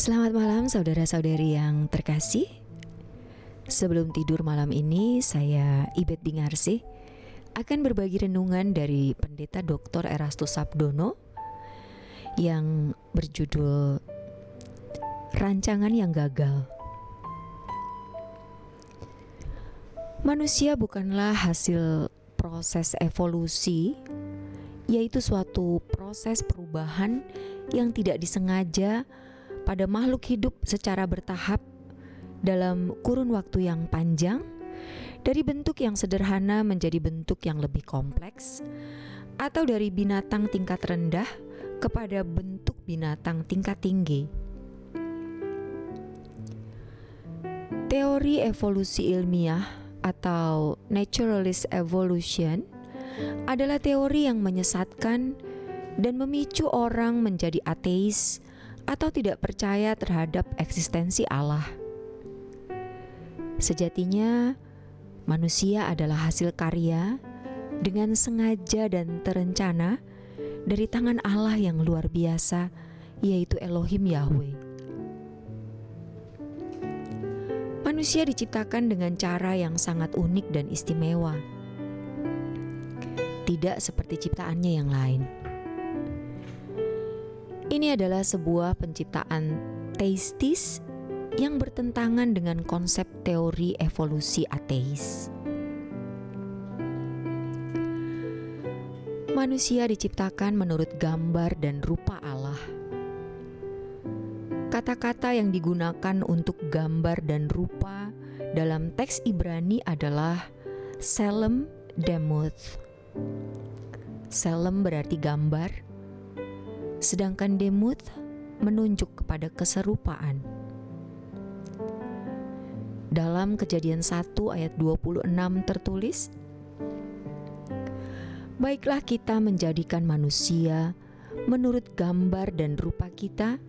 Selamat malam saudara-saudari yang terkasih. Sebelum tidur malam ini, saya Ibet Bingarsih akan berbagi renungan dari Pendeta Dr. Erastus Sabdono yang berjudul Rancangan yang Gagal. Manusia bukanlah hasil proses evolusi, yaitu suatu proses perubahan yang tidak disengaja pada makhluk hidup secara bertahap dalam kurun waktu yang panjang, dari bentuk yang sederhana menjadi bentuk yang lebih kompleks, atau dari binatang tingkat rendah kepada bentuk binatang tingkat tinggi. Teori evolusi ilmiah atau naturalist evolution adalah teori yang menyesatkan dan memicu orang menjadi ateis atau tidak percaya terhadap eksistensi Allah. Sejatinya, manusia adalah hasil karya dengan sengaja dan terencana dari tangan Allah yang luar biasa, yaitu Elohim Yahweh. Manusia diciptakan dengan cara yang sangat unik dan istimewa, tidak seperti ciptaannya yang lain. Ini adalah sebuah penciptaan teistis yang bertentangan dengan konsep teori evolusi ateis. Manusia diciptakan menurut gambar dan rupa Allah. Kata-kata yang digunakan untuk gambar dan rupa dalam teks Ibrani adalah Tselem Demuth. Tselem berarti gambar, sedangkan Demuth menunjuk kepada keserupaan. Dalam Kejadian 1 ayat 26 tertulis, "Baiklah kita menjadikan manusia menurut gambar dan rupa kita,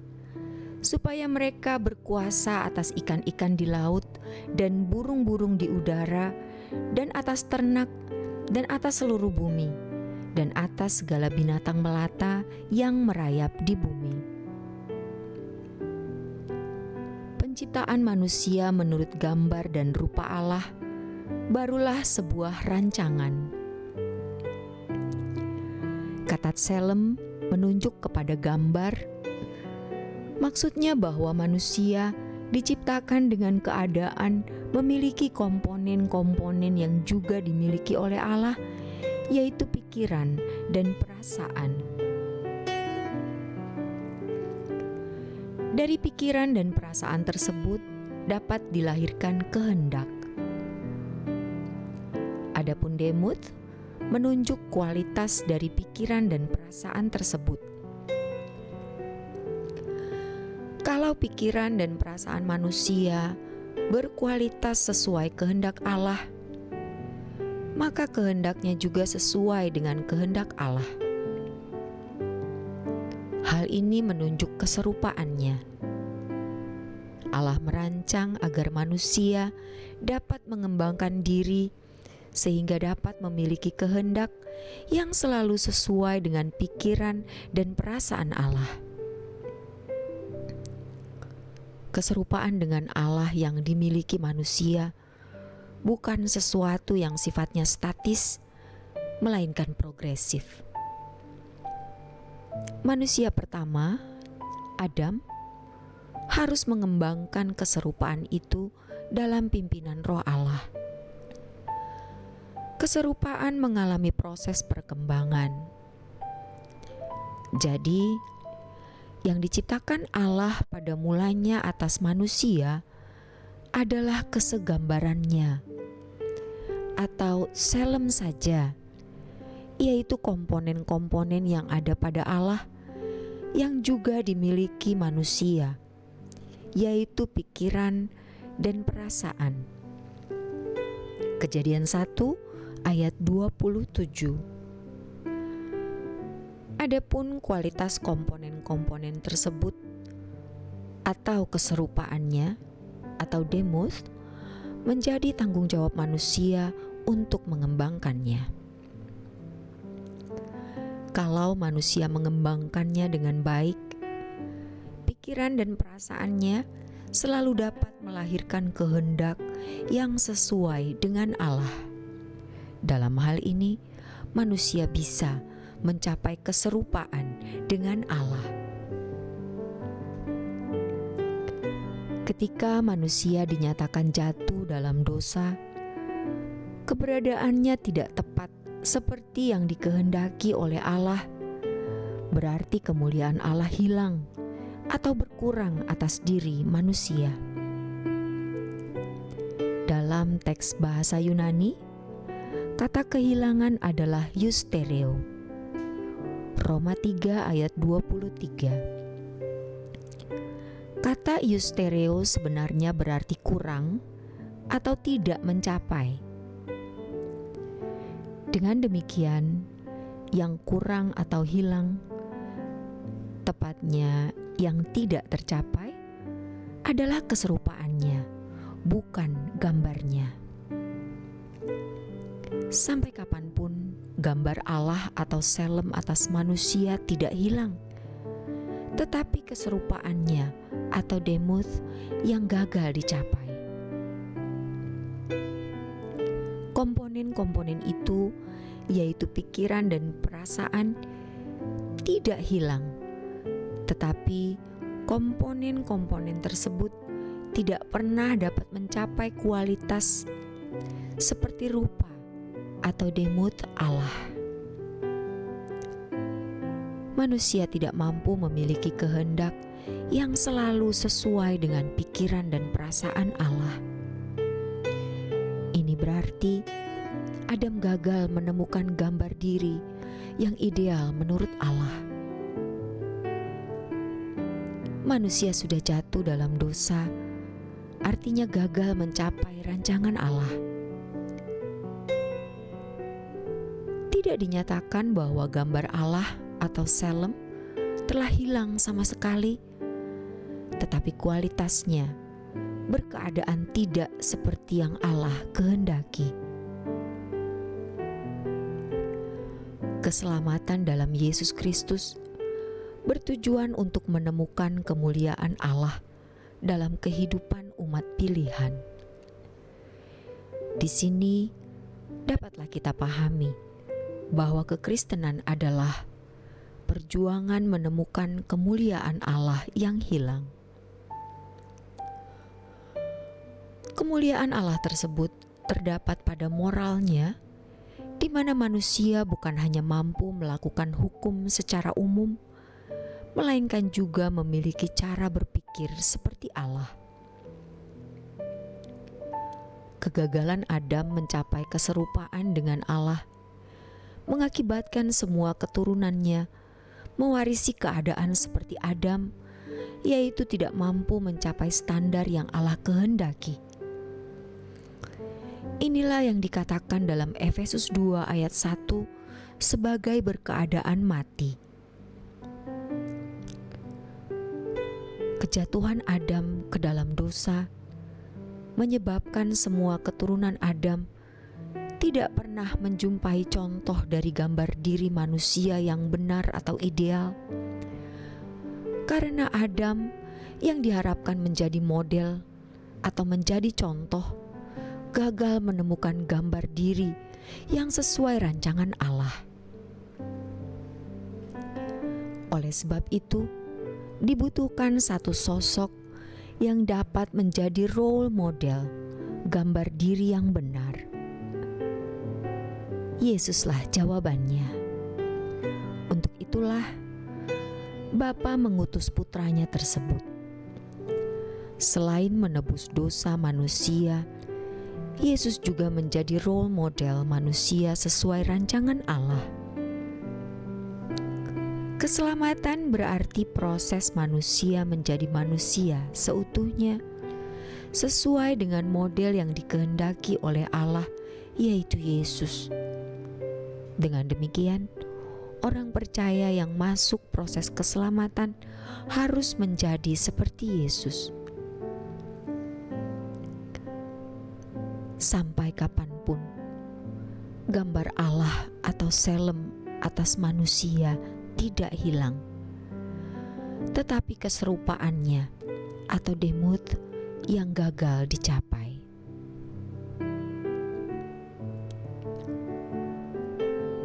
supaya mereka berkuasa atas ikan-ikan di laut dan burung-burung di udara, dan atas ternak, dan atas seluruh bumi, dan atas segala binatang melata yang merayap di bumi." Penciptaan manusia menurut gambar dan rupa Allah barulah sebuah rancangan. Kata Tselem menunjuk kepada gambar, maksudnya bahwa manusia diciptakan dengan keadaan memiliki komponen-komponen yang juga dimiliki oleh Allah, yaitu pikiran dan perasaan. Dari pikiran dan perasaan tersebut dapat dilahirkan kehendak. Adapun Demuth menunjuk kualitas dari pikiran dan perasaan tersebut. Kalau pikiran dan perasaan manusia berkualitas sesuai kehendak Allah, maka kehendaknya juga sesuai dengan kehendak Allah. Hal ini menunjuk keserupaannya. Allah merancang agar manusia dapat mengembangkan diri sehingga dapat memiliki kehendak yang selalu sesuai dengan pikiran dan perasaan Allah. Keserupaan dengan Allah yang dimiliki manusia bukan sesuatu yang sifatnya statis, melainkan progresif. Manusia pertama, Adam, harus mengembangkan keserupaan itu dalam pimpinan Roh Allah. Keserupaan mengalami proses perkembangan. Jadi, yang diciptakan Allah pada mulanya atas manusia adalah kesegambarannya, atau Tselem saja, yaitu komponen-komponen yang ada pada Allah yang juga dimiliki manusia, yaitu pikiran dan perasaan. Kejadian 1 ayat 27. Adapun kualitas komponen-komponen tersebut atau keserupaannya atau Demuth menjadi tanggung jawab manusia untuk mengembangkannya. Kalau manusia mengembangkannya dengan baik, pikiran dan perasaannya selalu dapat melahirkan kehendak yang sesuai dengan Allah. Dalam hal ini, manusia bisa mencapai keserupaan dengan Allah. Ketika manusia dinyatakan jatuh dalam dosa, keberadaannya tidak tepat seperti yang dikehendaki oleh Allah, berarti kemuliaan Allah hilang atau berkurang atas diri manusia. Dalam teks bahasa Yunani, kata kehilangan adalah eustereo. Roma 3 ayat 23. Kata eustereo sebenarnya berarti kurang atau tidak mencapai. Dengan demikian, yang kurang atau hilang, tepatnya yang tidak tercapai, adalah keserupaannya, bukan gambarnya. Sampai kapanpun gambar Allah atau selem atas manusia tidak hilang, tetapi keserupaannya atau demuth yang gagal dicapai. Komponen-komponen itu, yaitu pikiran dan perasaan, tidak hilang, tetapi komponen-komponen tersebut tidak pernah dapat mencapai kualitas seperti rupa atau demuth Allah. Manusia tidak mampu memiliki kehendak yang selalu sesuai dengan pikiran dan perasaan Allah. Ini berarti Adam gagal menemukan gambar diri yang ideal menurut Allah. Manusia sudah jatuh dalam dosa, artinya gagal mencapai rancangan Allah. Tidak dinyatakan bahwa gambar Allah atau selem telah hilang sama sekali, tetapi kualitasnya berkeadaan tidak seperti yang Allah kehendaki. Keselamatan dalam Yesus Kristus bertujuan untuk menemukan kemuliaan Allah dalam kehidupan umat pilihan. Di sini dapatlah kita pahami bahwa kekristenan adalah perjuangan menemukan kemuliaan Allah yang hilang. Kemuliaan Allah tersebut terdapat pada moralnya, di mana manusia bukan hanya mampu melakukan hukum secara umum, melainkan juga memiliki cara berpikir seperti Allah. Kegagalan Adam mencapai keserupaan dengan Allah mengakibatkan semua keturunannya mewarisi keadaan seperti Adam, yaitu tidak mampu mencapai standar yang Allah kehendaki. Inilah yang dikatakan dalam Efesus 2 ayat 1 sebagai berkeadaan mati. Kejatuhan Adam ke dalam dosa menyebabkan semua keturunan Adam tidak pernah menjumpai contoh dari gambar diri manusia yang benar atau ideal. Karena Adam yang diharapkan menjadi model atau menjadi contoh, gagal menemukan gambar diri yang sesuai rancangan Allah. Oleh sebab itu, dibutuhkan satu sosok yang dapat menjadi role model, gambar diri yang benar. Yesuslah jawabannya. Untuk itulah Bapa mengutus putranya tersebut. Selain menebus dosa manusia, Yesus juga menjadi role model manusia sesuai rancangan Allah. Keselamatan berarti proses manusia menjadi manusia seutuhnya, sesuai dengan model yang dikehendaki oleh Allah, yaitu Yesus. Dengan demikian, orang percaya yang masuk proses keselamatan harus menjadi seperti Yesus. Sampai kapanpun, gambar Allah atau selem atas manusia tidak hilang. tetapi keserupaannya atau demut yang gagal dicapai.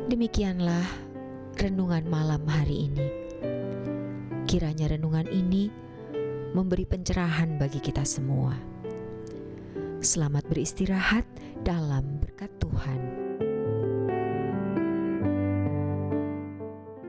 Demikianlah renungan malam hari ini. Kiranya renungan ini memberi pencerahan bagi kita semua. Selamat beristirahat dalam berkat Tuhan.